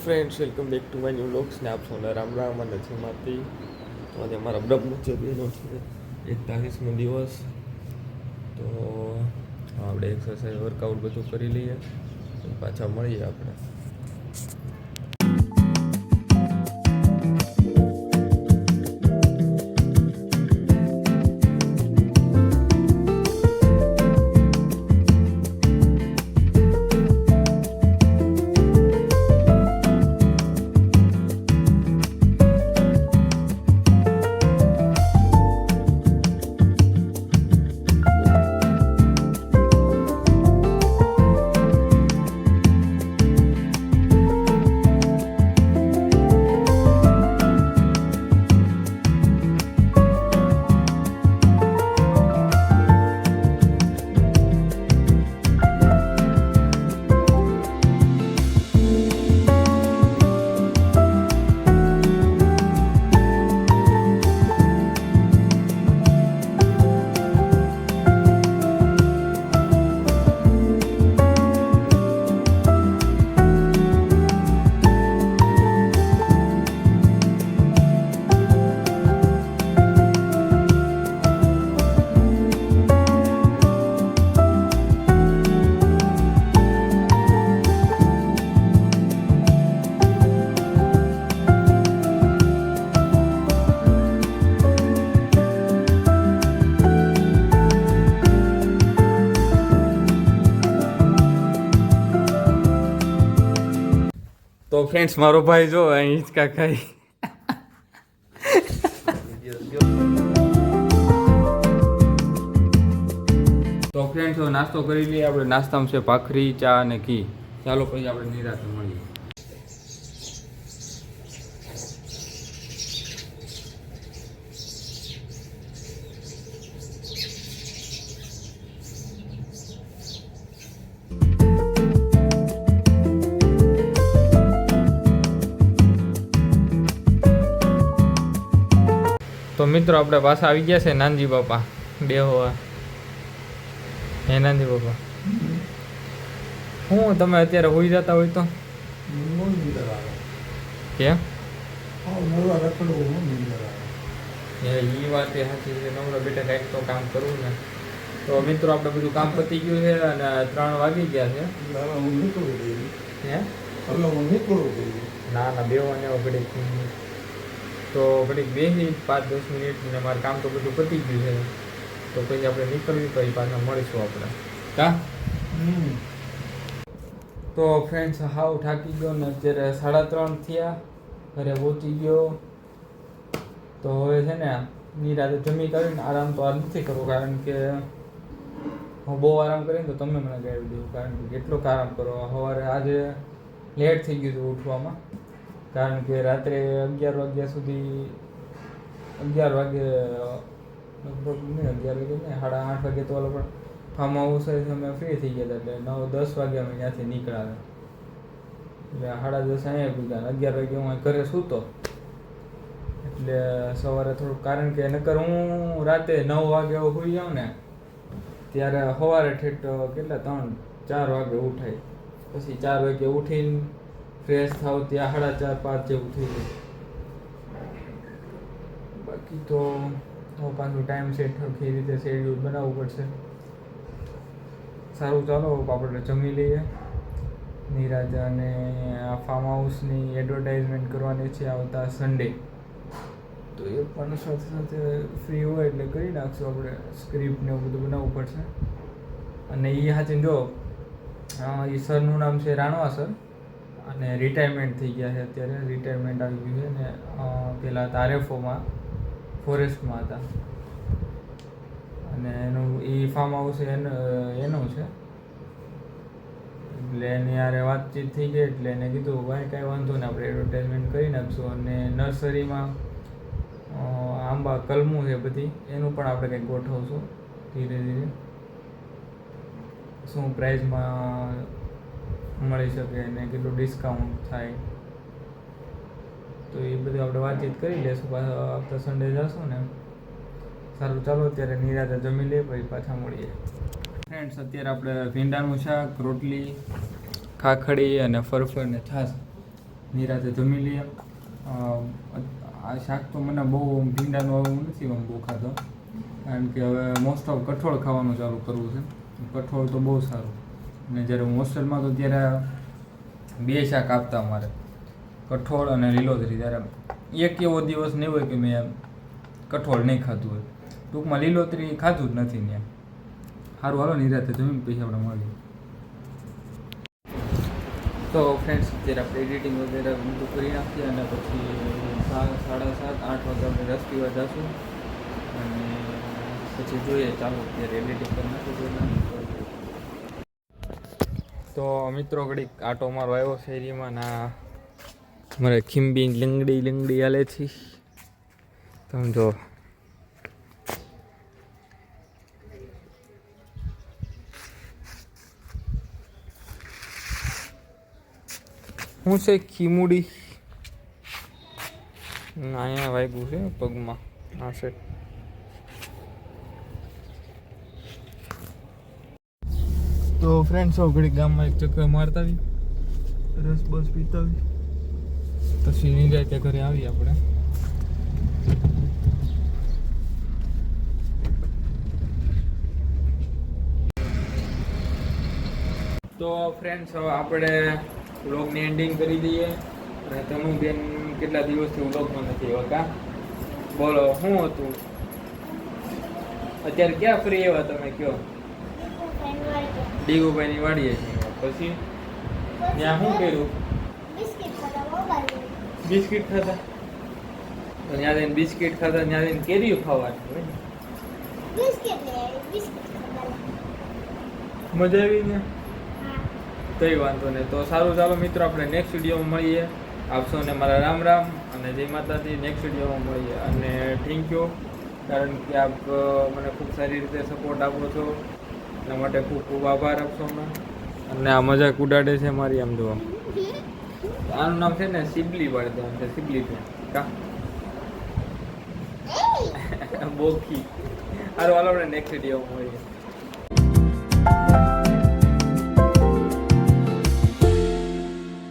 Friends welcome back to my new vlogs ને આપ સૌને રામ રામ અને જય માતાજી. તો આજે અમારા બ્રહ્મચર્યનો છે 41મો દિવસ. તો આપણે એક્સરસાઇઝ વર્કઆઉટ બધું કરી લઈએ પાછા મળીએ આપણે. તો ફ્રેન્ડ્સ મારો ભાઈ જો અહીં હિંચકા ખાઈ. તો ફ્રેન્ડ્સ નાસ્તો કરી લઈએ આપણે. નાસ્તામાં છે ભાખરી, ચા અને ઘી. ચાલો પછી આપણે નિરાંતે મળીએ. તો મિત્રો આપણે પાછા આવી ગયા છે નાનજી બાપા બે હોવા. હે નાનજી બાપા, હું તમે અત્યારે હોઈ જતા હોય તો કેમ? એ વાત એ સાચી છે. નવરા બેટા કંઈક તો કામ કરવું ને. તો મિત્રો આપણે બધું કામ પતી ગયું છે અને 3 વાગી ગયા છે. હે ના બેવાને ઘડીક તો ઘડીક બેસી 5-10 મિનિટ ને મારું કામ તો બધું પતી ગયું છે. તો પછી આપણે નીકળવી પછી પાછા મળીશું આપણે. કા તો ફ્રેન્ડ્સ હાવ થાકી ગયો ને અત્યારે 3:30 થયા, ઘરે પહોંચી ગયો. તો હવે છે ને નિરાતે જમી કરીને આરામ તો આજ નથી કરવો, કારણ કે હું બહુ આરામ કરીને તો તમે મને ગાડી દઉં, કારણ કે કેટલોક આરામ કરો. સવારે આજે લેટ થઈ ગયું હતું ઉઠવામાં, કારણ કે રાત્રે 11 વાગ્યા સુધી 11 વાગે લગભગ નહીં 11 વાગે નહીં 8:30 વાગે તો પણ ફાર્મ હાઉસ અમે ફ્રી થઈ ગયા હતા. એટલે 9-10 વાગે અમે ત્યાંથી નીકળ્યા હતા. એટલે 10:30 અહીંયા પૂગ્યા. 11 વાગે હું ઘરે સૂતો. એટલે સવારે થોડુંક, કારણ કે નકર હું રાતે 9 વાગે સુઈ જાઉં ને ત્યારે સવારે ઠેઠ કેટલા 3-4 વાગે ઉઠાય. પછી 4 વાગે ઉઠીને ફ્રેશ થાવ ત્યાં 4:30-5 જેવું થઈ જાય. બાકી તો પાછું ટાઈમ સેટ સરખી રીતે શેડ્યુલ બનાવવું પડશે. સારું ચાલો આપણે જમી લઈએ. નિરાજ અને આ ફાર્મ હાઉસની એડવર્ટાઇઝમેન્ટ કરવાની છે આવતા સન્ડે, તો એ પણ સાથે સાથે ફ્રી હોય એટલે કરી નાખશું. આપણે સ્ક્રિપ્ટ ને એવું બધું બનાવવું પડશે. અને એ સાચીને જો એ સરનું નામ છે રાણવા સર, અને રિટાયરમેન્ટ થઈ ગયા છે અત્યારે. રિટાયરમેન્ટ આવી ગયું છે ને પહેલાં તારેફોમાં ફોરેસ્ટમાં હતા. અને એનું એ ફાર્મ હાઉસ એનું છે. એટલે એની યારે વાતચીત થઈ ગઈ એટલે એને કીધું ભાઈ કાંઈ વાંધો ને આપણે એડવર્ટાઇઝમેન્ટ કરી નાખશું. અને નર્સરીમાં આંબા કલમું છે બધી, એનું પણ આપણે કંઈક ગોઠવશું ધીરે ધીરે. શું પ્રાઇઝમાં મળી શકે અને કેટલું ડિસ્કાઉન્ટ થાય, તો એ બધું આપણે વાતચીત કરી લઈશું. પાછા આવતા સન્ડે જશું ને. સારું ચાલો અત્યારે નિરાતે જમી લઈએ પછી પાછા મળીએ. ફ્રેન્ડ્સ અત્યારે આપણે ભીંડાનું શાક, રોટલી, ખાખડી અને ફરફર ને છાશ નિરાતે જમી લઈએ. આ શાક તો મને બહુ ભીંડાનું આવું નથી આમ બહુ ખાતો, કારણ કે હવે મોસ્ટ ઓફ કઠોળ ખાવાનું ચાલુ કરવું છે. કઠોળ તો બહુ સારું. અને જ્યારે હું હોસ્ટેલમાં હતો ત્યારે 2 શાક આપતા અમારે, કઠોળ અને લીલોતરી. ત્યારે એક એવો દિવસ નહીં હોય કે મેં કઠોળ નહીં ખાધું હોય. ટૂંકમાં લીલોતરી ખાધું જ નથી ત્યાં. સારું, હાલો નિરાતે જમીને પછી આપણે મળીએ. તો ફ્રેન્ડ્સ, અત્યારે આપણે એડિટિંગ વગેરે બધું કરી નાખીએ અને પછી 7:30-8 વાગે આપણે રસ પીવા જઈશું અને પછી જોઈએ. ચાલો અત્યારે એડિટિંગ કરી નાખીએ. તો મિત્રો ઘડીક આટો મારો આવ્યો છે એરિયામાં. ના મારે ખીંબી લંગડી હાલે છે, તમે જો. હું છે ખીમુડી, અહીંયા વાગ્યું છે પગમાં. આ છે તો ફ્રેન્ડ્સ, ઘડી ગામમાં એક ચક્કર મારતા આવી, રસ બસ પીતા આવી, પછી નિરાતે ઘરે આવી આપણે. તો ફ્રેન્ડ્સ, હવે આપણે વ્લોગની એન્ડિંગ કરી દઈએ. અને તમે બેન કેટલા દિવસથી વ્લોગમાં નથી આવ્યા કા? બોલો શું હતું? અત્યારે ક્યાં ફ્રી એવા તમે કયો? ડીગુભાઈની વાડીએ છીએ. પછી ત્યાં શું કર્યું? બિસ્કિટ ખાતા. તો ત્યાં જઈને બિસ્કિટ ખાતા, ત્યાં જઈને કેરીઓ ખાવાની મજા આવી ને? કઈ વાંધો નહીં. તો સારું, ચાલો મિત્રો, આપણે નેક્સ્ટ વિડીયોમાં મળીએ. આપ સૌને મારા રામ રામ અને જય માતાજી. નેક્સ્ટ વિડીયોમાં મળીએ અને થેન્ક યુ, કારણ કે આપ મને ખૂબ સારી રીતે સપોર્ટ આપો છો. એના માટે ખૂબ ખૂબ આભાર આપશો અમે. અને આ મજાક ઉડાડે છે મારી, આમ જોવા. આનું નામ છે ને સિબલી પાડી દેવાનું છે, સિબલી પેન કા બોખી. સારું, હાલો આપણે નેક્સ્ટ વિડીયોમાં મળીએ.